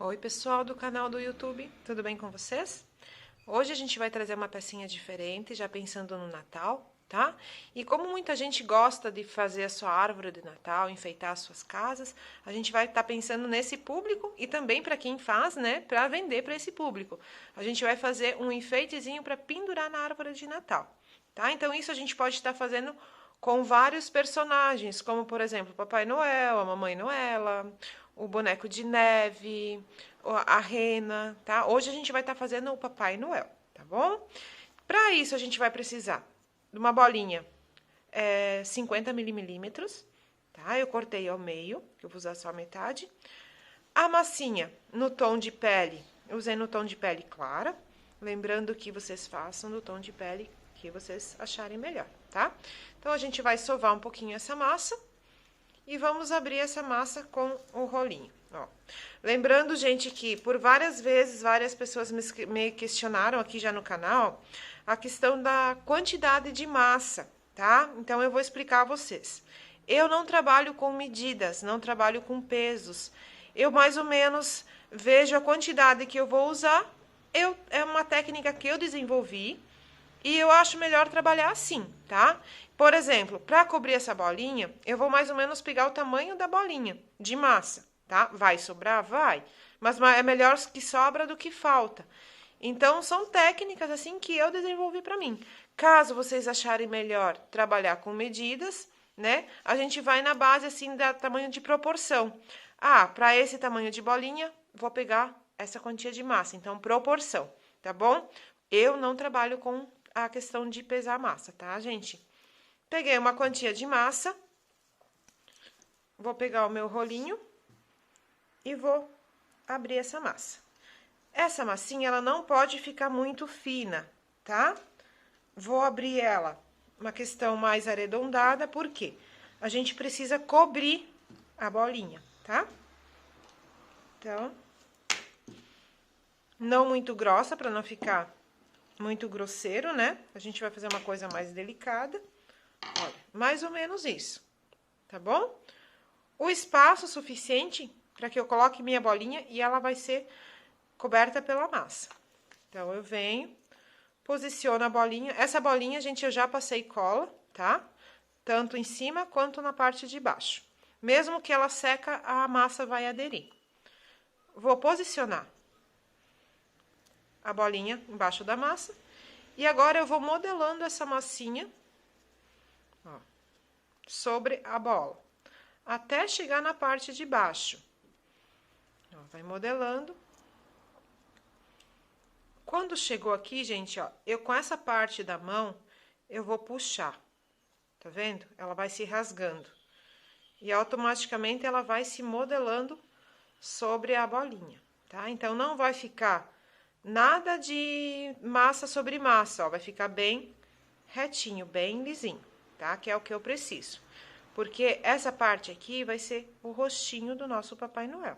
Oi, pessoal do canal do YouTube, tudo bem com vocês? Hoje a gente vai trazer uma pecinha diferente, já pensando no Natal, tá? E como muita gente gosta de fazer a sua árvore de Natal, enfeitar as suas casas, a gente vai estar pensando nesse público e também para quem faz, né, para vender para esse público. A gente vai fazer um enfeitezinho para pendurar na árvore de Natal, tá? Então isso a gente pode estar fazendo com vários personagens, como por exemplo, Papai Noel, a Mamãe Noela, o boneco de neve, a rena, tá? Hoje a gente vai estar fazendo o Papai Noel, tá bom? Para isso a gente vai precisar de uma bolinha 50 milímetros, tá? Eu cortei ao meio, que eu vou usar só a metade. A massinha no tom de pele, eu usei no tom de pele clara, lembrando que vocês façam no tom de pele que vocês acharem melhor, tá? Então a gente vai sovar um pouquinho essa massa e vamos abrir essa massa com o rolinho, ó. Lembrando, gente, que por várias vezes, várias pessoas me questionaram aqui já no canal a questão da quantidade de massa, tá? Então eu vou explicar a vocês. Eu não trabalho com medidas, não trabalho com pesos. Eu mais ou menos vejo a quantidade que eu vou usar. É uma técnica que eu desenvolvi e eu acho melhor trabalhar assim, tá? Por exemplo, para cobrir essa bolinha, eu vou mais ou menos pegar o tamanho da bolinha de massa, tá? Vai sobrar? Vai. Mas é melhor que sobra do que falta. Então, são técnicas assim que eu desenvolvi para mim. Caso vocês acharem melhor trabalhar com medidas, né? A gente vai na base assim da tamanho de proporção. Ah, para esse tamanho de bolinha, vou pegar essa quantia de massa. Então, proporção, tá bom? Eu não trabalho com a questão de pesar a massa, tá, gente? Peguei uma quantia de massa, vou pegar o meu rolinho e vou abrir essa massa. Essa massinha, ela não pode ficar muito fina, tá? Vou abrir ela uma questão mais arredondada, porque a gente precisa cobrir a bolinha, tá? Então, não muito grossa, para não ficar muito grosseiro, né? A gente vai fazer uma coisa mais delicada. Olha, mais ou menos isso, tá bom? O espaço suficiente para que eu coloque minha bolinha e ela vai ser coberta pela massa. Então, eu venho, posiciono a bolinha. Essa bolinha, gente, eu já passei cola, tá? Tanto em cima quanto na parte de baixo. Mesmo que ela seca, a massa vai aderir. Vou posicionar a bolinha embaixo da massa. E agora eu vou modelando essa massinha, ó, sobre a bola, até chegar na parte de baixo. Ó, vai modelando. Quando chegou aqui, gente, ó, eu com essa parte da mão, eu vou puxar. Tá vendo? Ela vai se rasgando. E automaticamente ela vai se modelando sobre a bolinha, tá? Então, não vai ficar nada de massa sobre massa, ó. Vai ficar bem retinho, bem lisinho, tá? Que é o que eu preciso. Porque essa parte aqui vai ser o rostinho do nosso Papai Noel.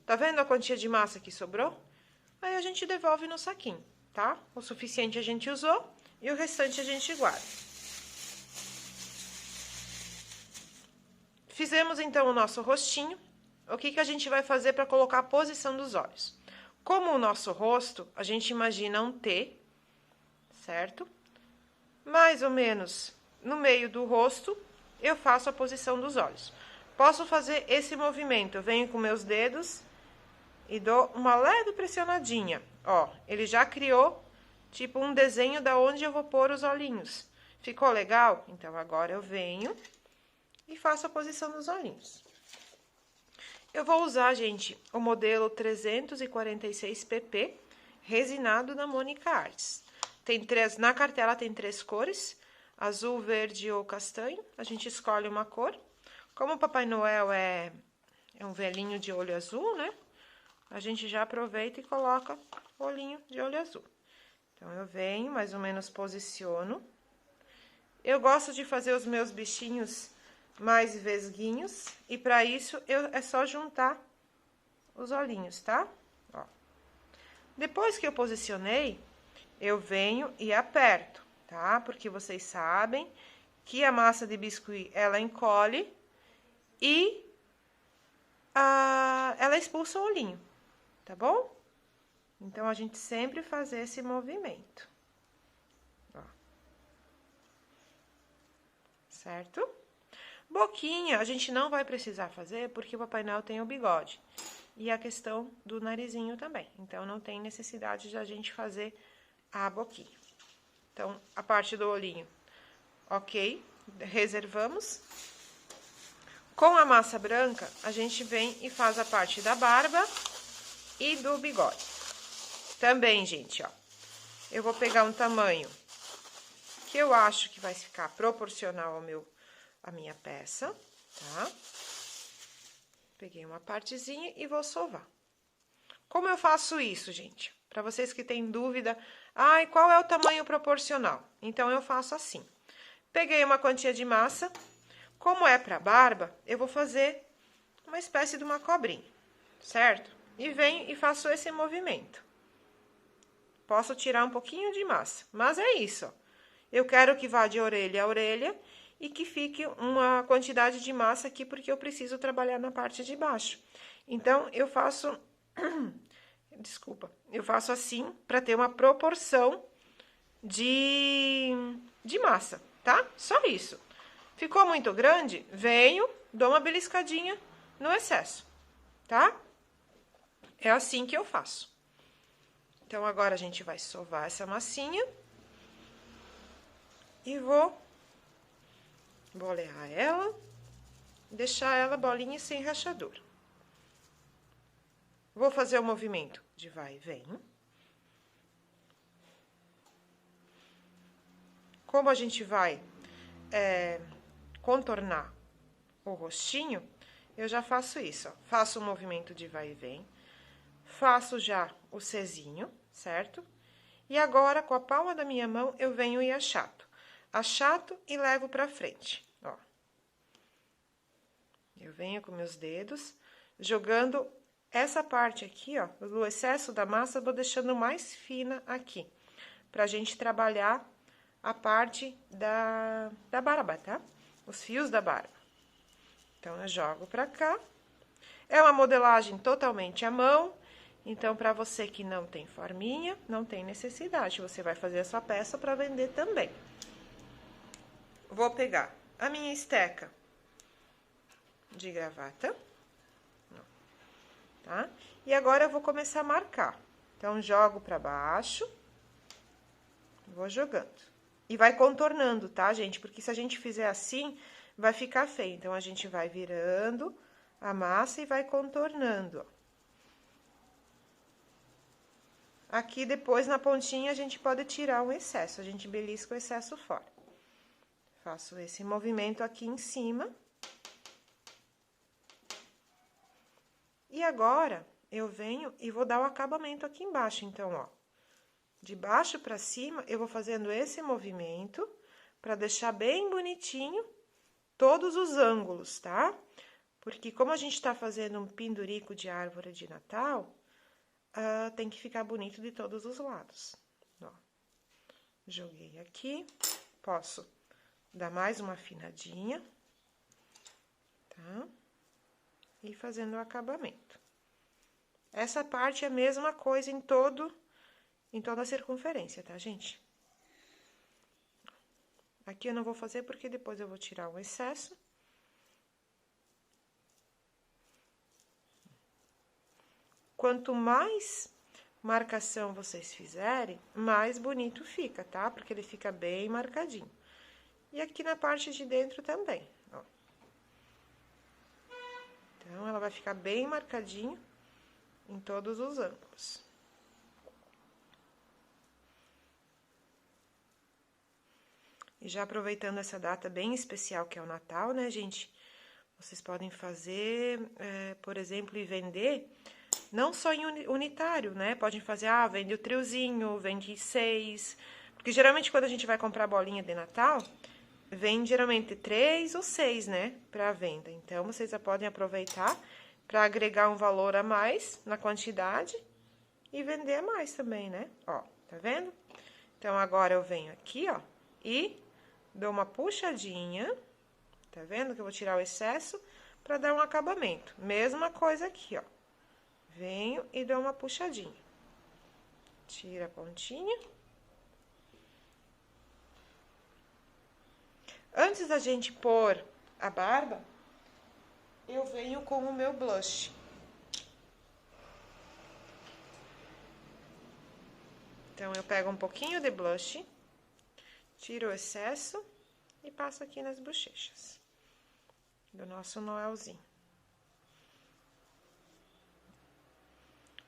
Tá vendo a quantia de massa que sobrou? Aí a gente devolve no saquinho, tá? O suficiente a gente usou e o restante a gente guarda. Fizemos então o nosso rostinho. O que a gente vai fazer para colocar a posição dos olhos? Como o nosso rosto, a gente imagina um T, certo? Mais ou menos no meio do rosto, eu faço a posição dos olhos. Posso fazer esse movimento, eu venho com meus dedos e dou uma leve pressionadinha. Ó, ele já criou tipo um desenho da onde eu vou pôr os olhinhos. Ficou legal? Então, agora eu venho e faço a posição dos olhinhos. Eu vou usar, gente, o modelo 346 pp, resinado da Mônica Artes. Na cartela tem 3 cores, azul, verde ou castanho. A gente escolhe uma cor. Como o Papai Noel é um velhinho de olho azul, né? A gente já aproveita e coloca o olhinho de olho azul. Então, eu venho, mais ou menos posiciono. Eu gosto de fazer os meus bichinhos mais vesguinhos, e para isso é só juntar os olhinhos, tá? Ó. Depois que eu posicionei, eu venho e aperto, tá? Porque vocês sabem que a massa de biscuit, ela encolhe e ela expulsa o olhinho. tá bom? Então, a gente sempre faz esse movimento. Ó. Certo? Boquinha, a gente não vai precisar fazer porque o Papai Noel tem o bigode. E a questão do narizinho também. Então, não tem necessidade de a gente fazer a boquinha. Então, a parte do olhinho, ok, reservamos. Com a massa branca, a gente vem e faz a parte da barba e do bigode. Também, gente, ó, eu vou pegar um tamanho que eu acho que vai ficar proporcional à minha peça, tá? Peguei uma partezinha e vou sovar. Como eu faço isso, gente? Para vocês que têm dúvida, ai, qual é o tamanho proporcional? Então, eu faço assim. Peguei uma quantia de massa, como é para barba, eu vou fazer uma espécie de uma cobrinha, certo? E venho e faço esse movimento. Posso tirar um pouquinho de massa, mas é isso, ó. Eu quero que vá de orelha a orelha e que fique uma quantidade de massa aqui, porque eu preciso trabalhar na parte de baixo. Então, eu faço... Desculpa. Eu faço assim, para ter uma proporção de massa, tá? Só isso. Ficou muito grande? Venho, dou uma beliscadinha no excesso, tá? É assim que eu faço. Então, agora a gente vai sovar essa massinha. E vou bolear ela, deixar ela bolinha sem rachadura. Vou fazer o movimento de vai e vem. Como a gente vai contornar o rostinho, eu já faço isso, ó. Faço o movimento de vai e vem, faço já o Czinho, certo? E agora, com a palma da minha mão, eu venho e achato. Achato e levo pra frente, ó. Eu venho com meus dedos, jogando essa parte aqui, ó, do excesso da massa, eu vou deixando mais fina aqui, pra gente trabalhar a parte da barba, tá? Os fios da barba. Então, eu jogo pra cá. É uma modelagem totalmente à mão, então, pra você que não tem forminha, não tem necessidade, você vai fazer a sua peça pra vender também. Vou pegar a minha esteca de gravata, tá? E agora eu vou começar a marcar. Então, jogo pra baixo, vou jogando. E vai contornando, tá, gente? Porque se a gente fizer assim, vai ficar feio. Então, a gente vai virando a massa e vai contornando, ó. Aqui, depois, na pontinha, a gente pode tirar o excesso, a gente belisca o excesso fora. Faço esse movimento aqui em cima. E agora, eu venho e vou dar o acabamento aqui embaixo. Então, ó, de baixo pra cima, eu vou fazendo esse movimento pra deixar bem bonitinho todos os ângulos, tá? Porque como a gente tá fazendo um pendurico de árvore de Natal, tem que ficar bonito de todos os lados. Ó, joguei aqui, posso dar mais uma afinadinha, tá? E fazendo o acabamento. Essa parte é a mesma coisa em toda a circunferência, tá, gente? Aqui eu não vou fazer porque depois eu vou tirar o excesso. Quanto mais marcação vocês fizerem, mais bonito fica, tá? Porque ele fica bem marcadinho. E aqui na parte de dentro também, ó. Então, ela vai ficar bem marcadinho em todos os ângulos. E já aproveitando essa data bem especial que é o Natal, né, gente? Vocês podem fazer, por exemplo, e vender, não só em unitário, né? Podem fazer, vende o triozinho, vende 6. Porque geralmente quando a gente vai comprar bolinha de Natal, vem geralmente 3 ou 6, né? Pra venda. Então, vocês já podem aproveitar pra agregar um valor a mais na quantidade e vender a mais também, né? Ó, tá vendo? Então, agora eu venho aqui, ó, e dou uma puxadinha, tá vendo que eu vou tirar o excesso pra dar um acabamento. Mesma coisa aqui, ó. Venho e dou uma puxadinha. Tira a pontinha. Antes da gente pôr a barba, eu venho com o meu blush. Então, eu pego um pouquinho de blush, tiro o excesso e passo aqui nas bochechas do nosso Noelzinho.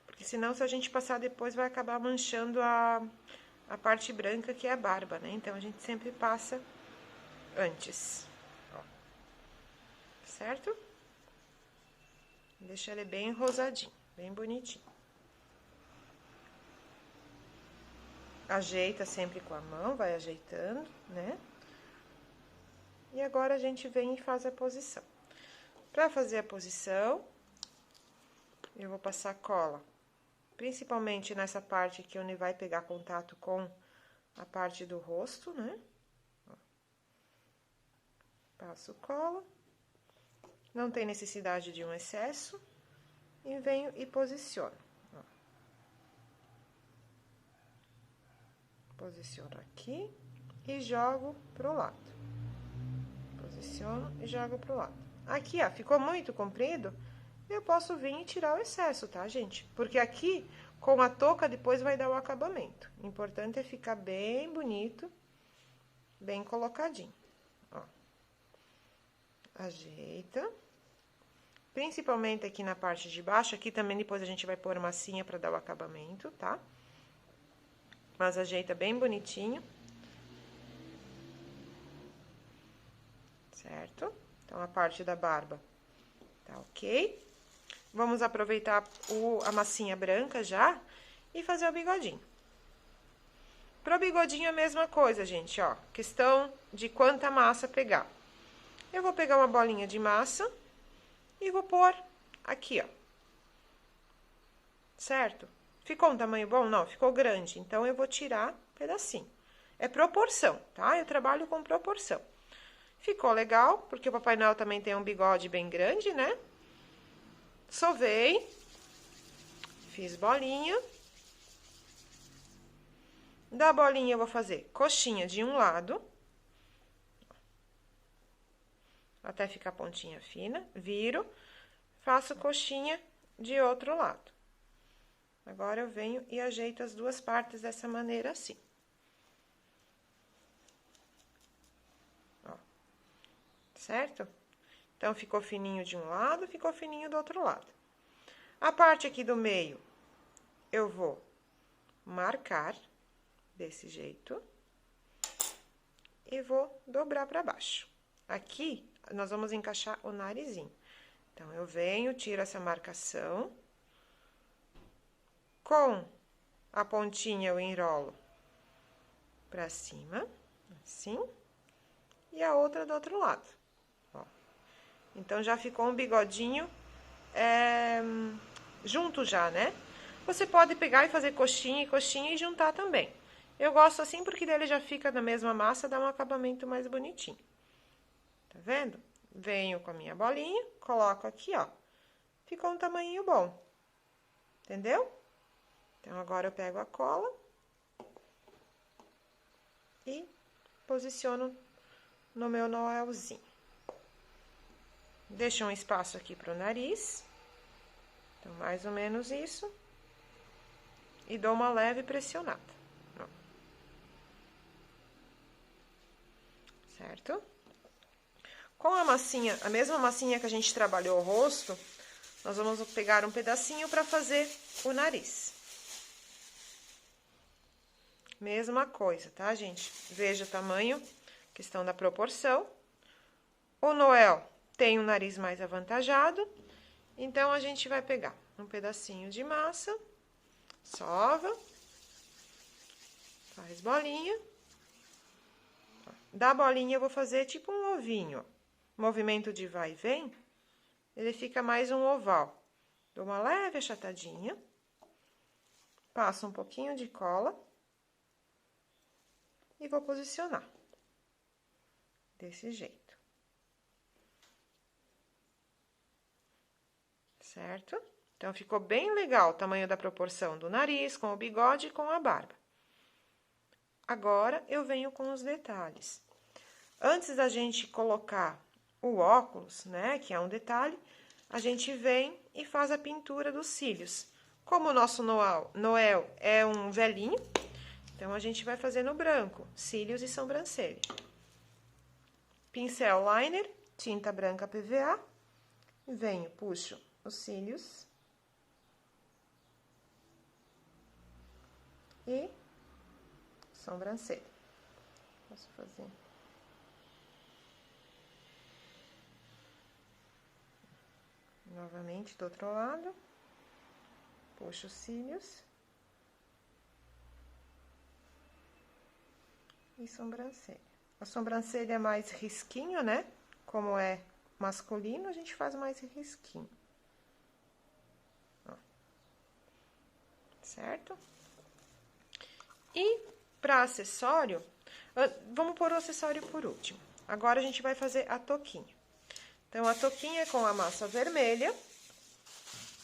Porque senão, se a gente passar depois, vai acabar manchando a parte branca, que é a barba, né? Então, a gente sempre passa antes, ó. Certo? Deixa ele bem rosadinho, bem bonitinho. Ajeita sempre com a mão, vai ajeitando, né? E agora a gente vem e faz a posição. Para fazer a posição, eu vou passar cola, principalmente nessa parte aqui onde vai pegar contato com a parte do rosto, né? Ó. Passo cola, não tem necessidade de um excesso, e venho e posiciono. Ó. Posiciono aqui e jogo pro lado. Posiciono e jogo pro lado. Aqui, ó, ficou muito comprido, eu posso vir e tirar o excesso, tá, gente? Porque aqui, com a touca, depois vai dar o acabamento. O importante é ficar bem bonito, bem colocadinho, ó. Ajeita. Principalmente aqui na parte de baixo, aqui também depois a gente vai pôr massinha pra dar o acabamento, tá? Mas ajeita bem bonitinho. Certo? Então, a parte da barba tá ok. Vamos aproveitar a massinha branca já e fazer o bigodinho. Pro bigodinho, a mesma coisa, gente, ó. Questão de quanta massa pegar. Eu vou pegar uma bolinha de massa e vou pôr aqui, ó. Certo? Ficou um tamanho bom? Não, ficou grande. Então, eu vou tirar um pedacinho. É proporção, tá? Eu trabalho com proporção. Ficou legal, porque o Papai Noel também tem um bigode bem grande, né? Sovei. Fiz bolinha. Da bolinha, eu vou fazer coxinha de um lado. Até ficar a pontinha fina. Viro. Faço coxinha de outro lado. Agora, eu venho e ajeito as duas partes dessa maneira assim. Ó. Certo? Então, ficou fininho de um lado, ficou fininho do outro lado. A parte aqui do meio, eu vou marcar desse jeito e vou dobrar pra baixo. Aqui, nós vamos encaixar o narizinho. Então, eu venho, tiro essa marcação. Com a pontinha, eu enrolo pra cima, assim. E a outra do outro lado, ó. Então, já ficou um bigodinho junto já, né? Você pode pegar e fazer coxinha e juntar também. Eu gosto assim porque daí ele já fica na mesma massa, dá um acabamento mais bonitinho. Tá vendo? Venho com a minha bolinha, coloco aqui, ó. Ficou um tamanho bom. Entendeu? Então, agora eu pego a cola e posiciono no meu Noelzinho. Deixo um espaço aqui pro nariz. Então, mais ou menos isso. E dou uma leve pressionada. Ó. Certo? Com a massinha, a mesma massinha que a gente trabalhou o rosto, nós vamos pegar um pedacinho para fazer o nariz. Mesma coisa, tá, gente? Veja o tamanho, questão da proporção. O Noel tem um nariz mais avantajado, então a gente vai pegar um pedacinho de massa, sova, faz bolinha. Da bolinha eu vou fazer tipo um ovinho, ó. Movimento de vai e vem, ele fica mais um oval. Dou uma leve achatadinha, passo um pouquinho de cola e vou posicionar desse jeito. Certo? Então, ficou bem legal o tamanho da proporção do nariz, com o bigode e com a barba. Agora, eu venho com os detalhes. Antes da gente colocar o óculos, né, que é um detalhe, a gente vem e faz a pintura dos cílios. Como o nosso Noel é um velhinho, então a gente vai fazer no branco, cílios e sobrancelha. Pincel liner, tinta branca PVA, venho, puxo os cílios e sobrancelha. Posso fazer. Novamente do outro lado, puxo os cílios e sobrancelha. A sobrancelha é mais risquinho, né? Como é masculino, a gente faz mais risquinho. Ó. Certo? E para acessório, vamos pôr o acessório por último. Agora a gente vai fazer a touquinha. Então, a touquinha com a massa vermelha,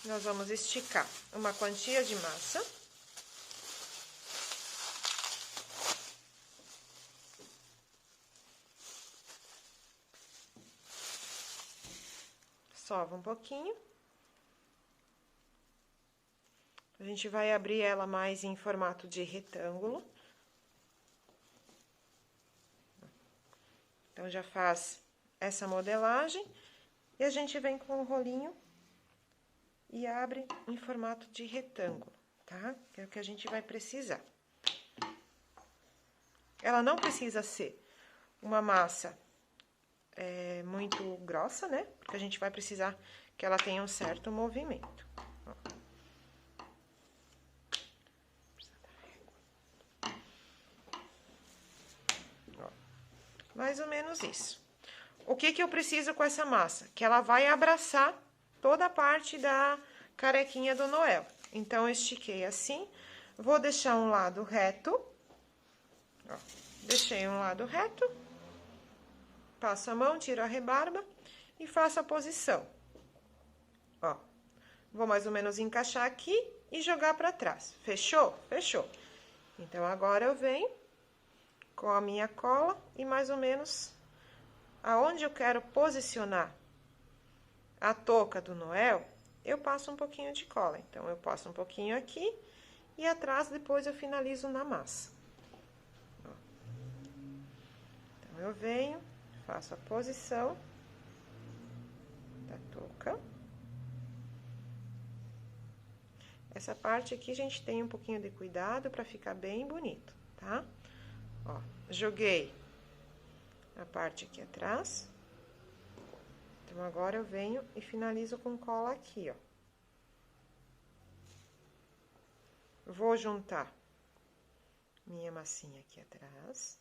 nós vamos esticar uma quantia de massa. Sova um pouquinho. A gente vai abrir ela mais em formato de retângulo. Então, já faz essa modelagem e a gente vem com o rolinho e abre em formato de retângulo, tá? Que é o que a gente vai precisar. Ela não precisa ser uma massa muito grossa, né? Porque a gente vai precisar que ela tenha um certo movimento. Ó. Mais ou menos isso. O que que eu preciso com essa massa? Que ela vai abraçar toda a parte da carequinha do Noel. Então, eu estiquei assim, vou deixar um lado reto. Ó, deixei um lado reto. Passo a mão, tiro a rebarba e faço a posição. Ó, vou mais ou menos encaixar aqui e jogar pra trás. Fechou? Fechou. Então, agora eu venho com a minha cola e mais ou menos aonde eu quero posicionar a touca do Noel, eu passo um pouquinho de cola. Então, eu passo um pouquinho aqui e atrás depois eu finalizo na massa. Ó. Então, eu venho, faço a posição da touca. Essa parte aqui a gente tem um pouquinho de cuidado para ficar bem bonito, tá? Ó, joguei a parte aqui atrás. Então, agora eu venho e finalizo com cola aqui, ó. Vou juntar minha massinha aqui atrás.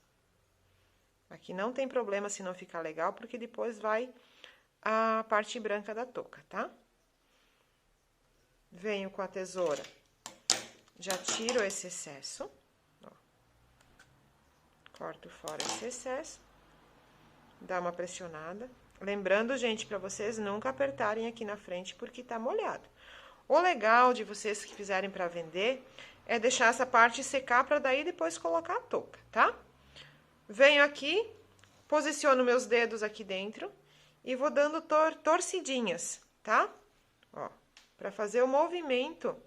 Aqui não tem problema se não ficar legal, porque depois vai a parte branca da touca, tá? Venho com a tesoura, já tiro esse excesso, ó. Corto fora esse excesso, dá uma pressionada. Lembrando, gente, para vocês nunca apertarem aqui na frente, porque tá molhado. O legal de vocês que fizerem para vender é deixar essa parte secar para daí depois colocar a touca, tá? Venho aqui, posiciono meus dedos aqui dentro e vou dando torcidinhas, tá? Ó, para fazer o movimento,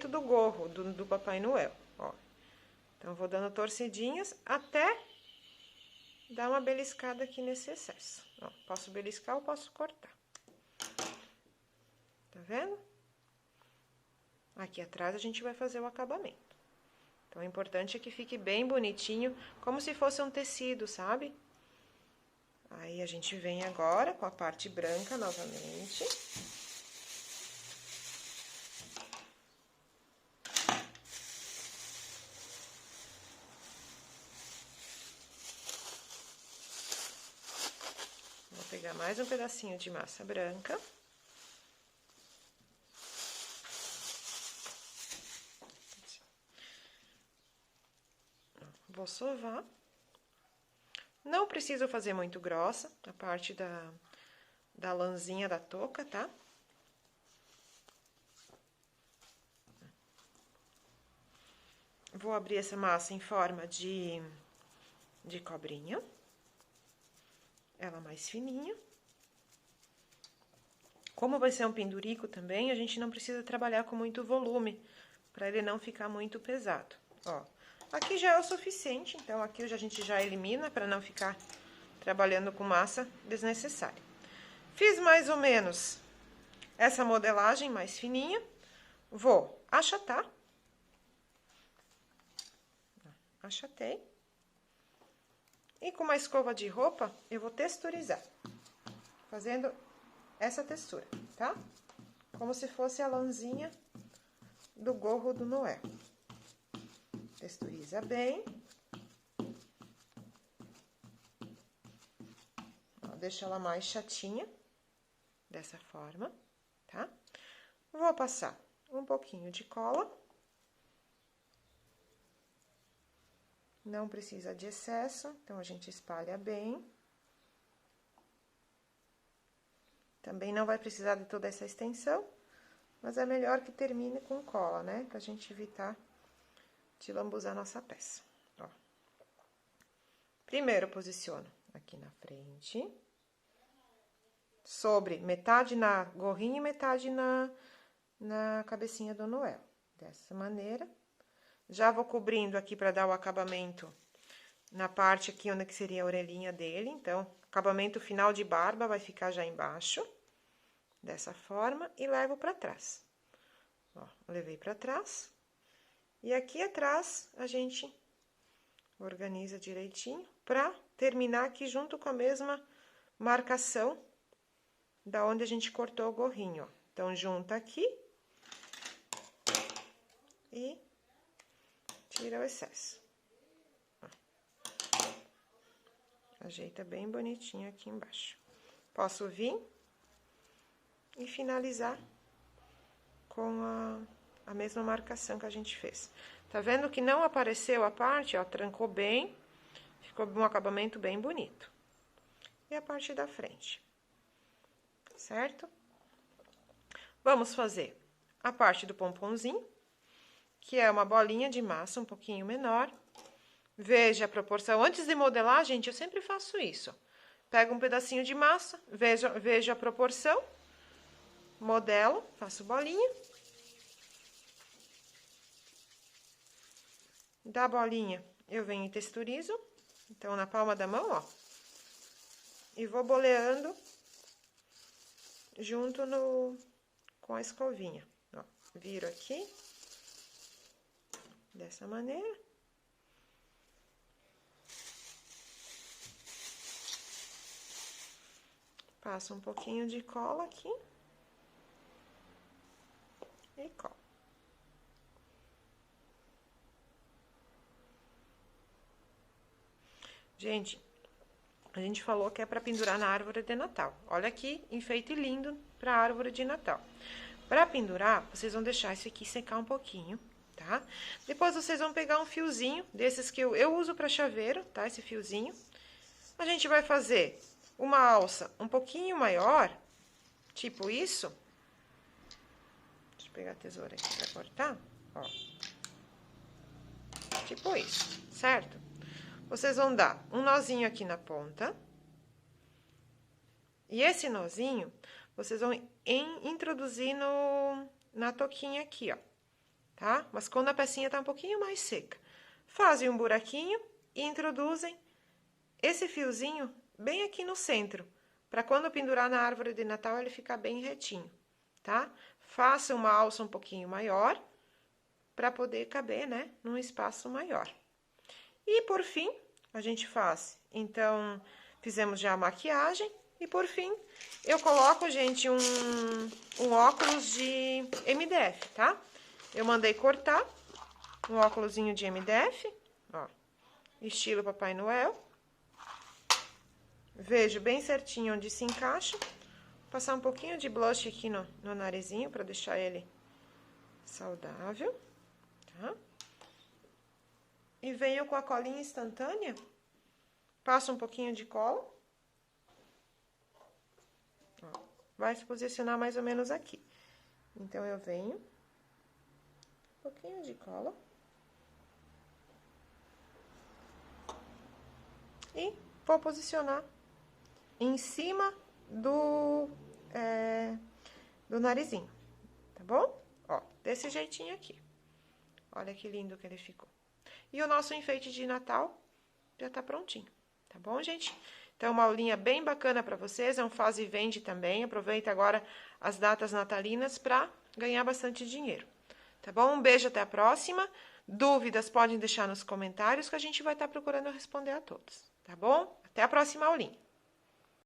do gorro do Papai Noel, ó. Então, vou dando torcidinhas até dar uma beliscada aqui nesse excesso. Ó, posso beliscar ou posso cortar. Tá vendo? Aqui atrás a gente vai fazer o acabamento. Então, o importante é que fique bem bonitinho, como se fosse um tecido, sabe? Aí, a gente vem agora com a parte branca novamente. Vou pegar mais um pedacinho de massa branca. Vou sovar. Não preciso fazer muito grossa a parte da lãzinha da touca, tá? vou abrir essa massa em forma de cobrinha. Ela mais fininha. Como vai ser um pendurico também, a gente não precisa trabalhar com muito volume, para ele não ficar muito pesado. Ó, aqui já é o suficiente, então aqui a gente já elimina para não ficar trabalhando com massa desnecessária. Fiz mais ou menos essa modelagem mais fininha, vou achatar. Achatei. E com uma escova de roupa, eu vou texturizar, fazendo essa textura, tá? Como se fosse a lãzinha do gorro do Noel. Texturiza bem. Ó, deixa ela mais chatinha, dessa forma, tá? Vou passar um pouquinho de cola. Não precisa de excesso, então a gente espalha bem. Também não vai precisar de toda essa extensão, mas é melhor que termine com cola, né? Pra gente evitar de lambuzar nossa peça. Ó. Primeiro, posiciono aqui na frente, sobre metade na gorrinha e metade na cabecinha do Noel. Dessa maneira. Já vou cobrindo aqui para dar o acabamento na parte aqui onde que seria a orelhinha dele. Então, acabamento final de barba vai ficar já embaixo, dessa forma, e levo para trás. Ó, levei para trás. E aqui atrás a gente organiza direitinho para terminar aqui junto com a mesma marcação da onde a gente cortou o gorrinho, ó. Então, junta aqui e tira o excesso. Ó. Ajeita bem bonitinho aqui embaixo. Posso vir e finalizar com a mesma marcação que a gente fez. Tá vendo que não apareceu a parte, ó, trancou bem, ficou um acabamento bem bonito. E a parte da frente, certo? Vamos fazer a parte do pomponzinho, que é uma bolinha de massa um pouquinho menor. Veja a proporção. Antes de modelar, gente, eu sempre faço isso. Pego um pedacinho de massa, vejo a proporção, modelo, faço bolinha. Da bolinha, eu venho e texturizo. Então, na palma da mão, ó. E vou boleando junto com a escovinha. Ó, viro aqui. Dessa maneira. Passo um pouquinho de cola aqui. E cola. Gente, a gente falou que é para pendurar na árvore de Natal. Olha aqui, enfeite lindo para a árvore de Natal. Para pendurar, vocês vão deixar isso aqui secar um pouquinho, tá? Depois vocês vão pegar um fiozinho desses que eu uso para chaveiro, tá? Esse fiozinho. A gente vai fazer uma alça um pouquinho maior, tipo isso. Deixa eu pegar a tesoura aqui para cortar, ó. Tipo isso, certo? Vocês vão dar um nozinho aqui na ponta. E esse nozinho, vocês vão introduzir na toquinha aqui, ó. Tá? Mas quando a pecinha tá um pouquinho mais seca. Fazem um buraquinho e introduzem esse fiozinho bem aqui no centro. Para quando pendurar na árvore de Natal, ele ficar bem retinho, tá? Faça uma alça um pouquinho maior, para poder caber, né, num espaço maior. E, por fim, a gente faz, então, fizemos já a maquiagem, e, por fim, eu coloco, gente, um óculos de MDF, tá? Eu mandei cortar um óculosinho de MDF, ó, estilo Papai Noel. Vejo bem certinho onde se encaixa. Vou passar um pouquinho de blush aqui no narizinho, para deixar ele saudável, tá? E venho com a colinha instantânea, passo um pouquinho de cola. Ó, vai se posicionar mais ou menos aqui. Então, eu venho, um pouquinho de cola. E vou posicionar em cima do narizinho, tá bom? Ó, desse jeitinho aqui. Olha que lindo que ele ficou. E o nosso enfeite de Natal já tá prontinho, tá bom, gente? Então, uma aulinha bem bacana para vocês, é um faz e vende também. Aproveita agora as datas natalinas para ganhar bastante dinheiro, tá bom? Um beijo, até a próxima. Dúvidas podem deixar nos comentários que a gente vai estar procurando responder a todos, tá bom? Até a próxima aulinha.